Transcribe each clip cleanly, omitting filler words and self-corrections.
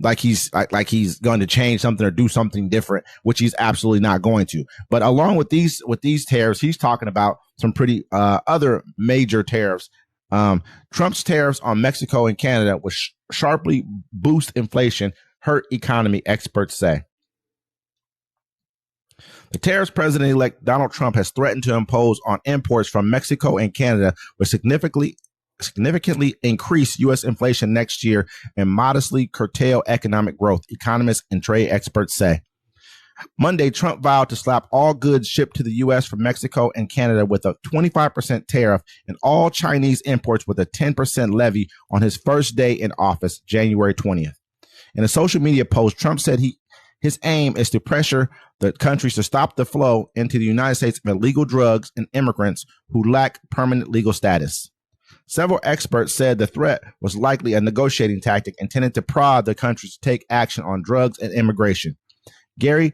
like he's going to change something or do something different, which he's absolutely not going to. But along with these tariffs, he's talking about some pretty other major tariffs. Trump's tariffs on Mexico and Canada will sharply boost inflation, hurt economy, experts say. The tariffs President-elect Donald Trump has threatened to impose on imports from Mexico and Canada will significantly increase U.S. inflation next year and modestly curtail economic growth, economists and trade experts say. Monday, Trump vowed to slap all goods shipped to the U.S. from Mexico and Canada with a 25% tariff and all Chinese imports with a 10% levy on his first day in office, January 20th. In a social media post, Trump said his aim is to pressure the countries to stop the flow into the United States of illegal drugs and immigrants who lack permanent legal status. Several experts said the threat was likely a negotiating tactic intended to prod the countries to take action on drugs and immigration. Gary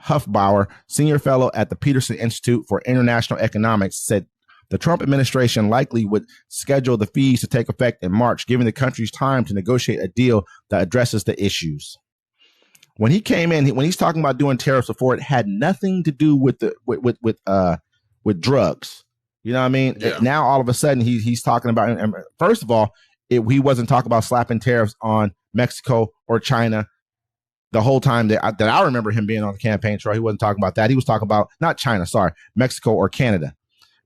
Hufbauer, senior fellow at the Peterson Institute for International Economics, said the Trump administration likely would schedule the fees to take effect in March, giving the countries time to negotiate a deal that addresses the issues. When he came in, when he's talking about doing tariffs before, it had nothing to do with with drugs. You know what I mean? Yeah. Now all of a sudden he's talking about. And first of all, he wasn't talking about slapping tariffs on Mexico or China the whole time that I remember him being on the campaign trail. He wasn't talking about that. He was talking about not China, sorry, Mexico or Canada,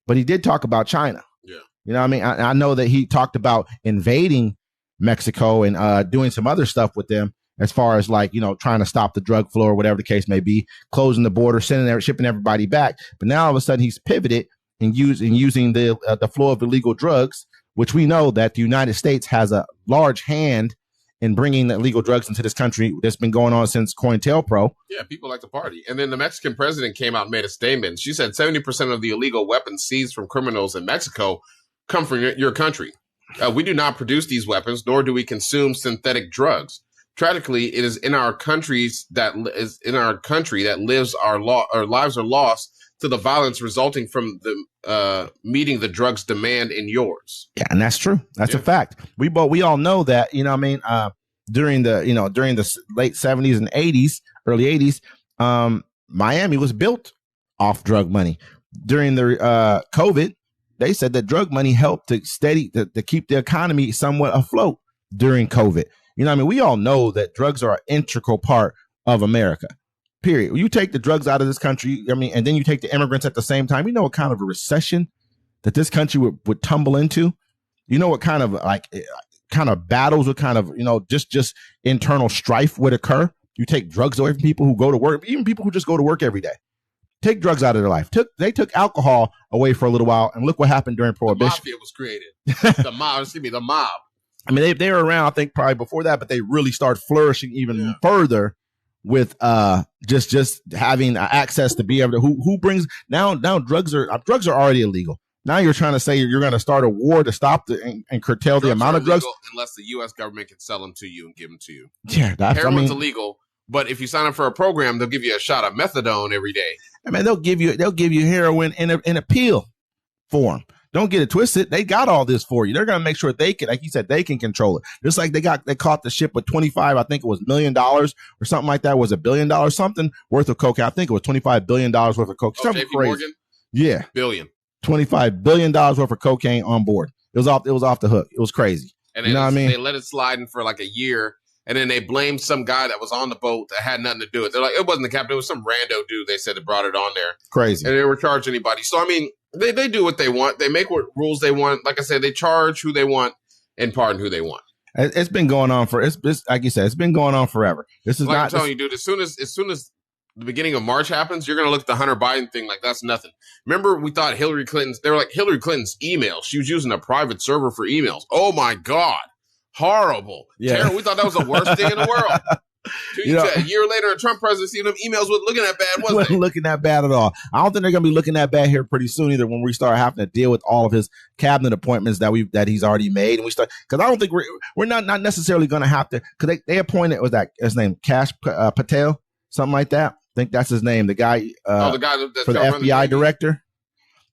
but he did talk about China. Yeah, you know what I mean? I know that he talked about invading Mexico and doing some other stuff with them. As far as trying to stop the drug flow or whatever the case may be, closing the border, shipping everybody back. But now all of a sudden he's pivoted and using the flow of illegal drugs, which we know that the United States has a large hand in bringing illegal drugs into this country. That's been going on since COINTELPRO. Yeah, people like to party. And then the Mexican president came out and made a statement. She said 70% of the illegal weapons seized from criminals in Mexico come from your country. We do not produce these weapons, nor do we consume synthetic drugs. Tragically, it is in our country that lives our lives are lost to the violence resulting from the meeting the drugs demand in yours. Yeah, and that's true. That's a fact. We all know that. During the late 70s and 80s, early 80s, Miami was built off drug money. During the COVID, they said that drug money helped to keep the economy somewhat afloat during COVID. You know what I mean? We all know that drugs are an integral part of America, period. You take the drugs out of this country, and then you take the immigrants at the same time. You know what kind of a recession that this country would tumble into? You know what kind of battles would just internal strife would occur? You take drugs away from people who go to work, even people who just go to work every day. Take drugs out of their life. They took alcohol away for a little while, and look what happened during Prohibition. The mafia was created. The mob. I mean, they were around, I think, probably before that, but they really started flourishing even further with just having access to be able to who brings now drugs are already illegal. Now you're trying to say you're going to start a war to stop and curtail the amount of drugs, unless the U.S. government can sell them to you and give them to you. Yeah, heroin's illegal, but if you sign up for a program, they'll give you a shot of methadone every day. I mean, they'll give you heroin in a pill form. Don't get it twisted. They got all this for you. They're going to make sure they can, like you said, they can control it. Just like they caught the ship with $25, I think it was $1 million or something like that. Was $1 billion, something worth of cocaine. I think it was $25 billion worth of cocaine. Something JP crazy. Morgan? Yeah. Billion. $25 billion worth of cocaine on board. It was off the hook. It was crazy. And you know what I mean? They let it slide in for like a year. And then they blamed some guy that was on the boat that had nothing to do with it. They're like, it wasn't the captain. It was some rando dude, they said, that brought it on there. Crazy. And they were charging anybody. So, I mean, they do what they want. They make what rules they want. Like I said, they charge who they want and pardon who they want. It's been going on it's like you said, it's been going on forever. This is like not. I'm telling you, dude, as soon as the beginning of March happens, you're going to look at the Hunter Biden thing like that's nothing. Remember, we thought they were like Hillary Clinton's emails. She was using a private server for emails. Oh, my God. Horrible. Yeah. Terrible. We thought that was the worst thing in the world. A year later, a Trump presidency, them emails wasn't looking that bad, was they? Looking that bad at all. I don't think they're going to be looking that bad here pretty soon either. When we start having to deal with all of his cabinet appointments that he's already made, and because I don't think we're not necessarily going to have to, because they appointed, was that his name, Kash Patel, something like that. I think that's his name. The guy, that's for the FBI director.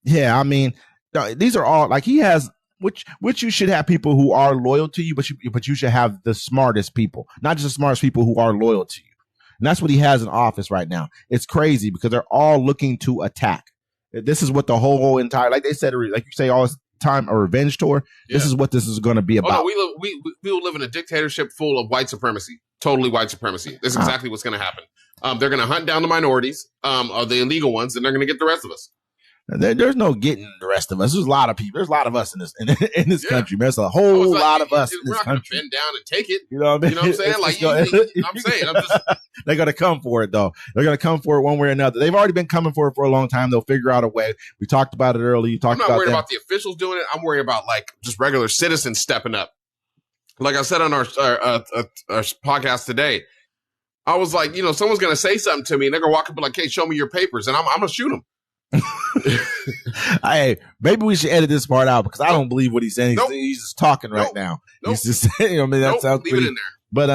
Yeah, I mean, these are all like he has which you should have people who are loyal to you, but you should have the smartest people, not just the smartest people who are loyal to you. And that's what he has in office right now. It's crazy because they're all looking to attack. This is what the whole entire, like they said, like you say all this time, a revenge tour. Yeah. This is what this is going to be about. Oh, no, we will live in a dictatorship full of white supremacy, totally white supremacy. That's exactly what's going to happen. They're going to hunt down the minorities, or the illegal ones, and they're going to get the rest of us. There's no getting the rest of us. There's a lot of people. There's a lot of us in this country. There's a whole lot of us in this country. We're not going to bend down and take it. You know what I mean? You know what I'm saying? I'm just. They're going to come for it, though. They're going to come for it one way or another. They've already been coming for it for a long time. They'll figure out a way. We talked about it earlier. I'm not worried about the officials doing it. I'm worried about like just regular citizens stepping up. Like I said on our podcast today, I was like, someone's going to say something to me, and they're going to walk up and be like, "Hey, show me your papers," and I'm going to shoot them. Hey, maybe we should edit this part out because I don't believe what he's saying. He's just talking right now. He's just saying, that sounds leave it in there. But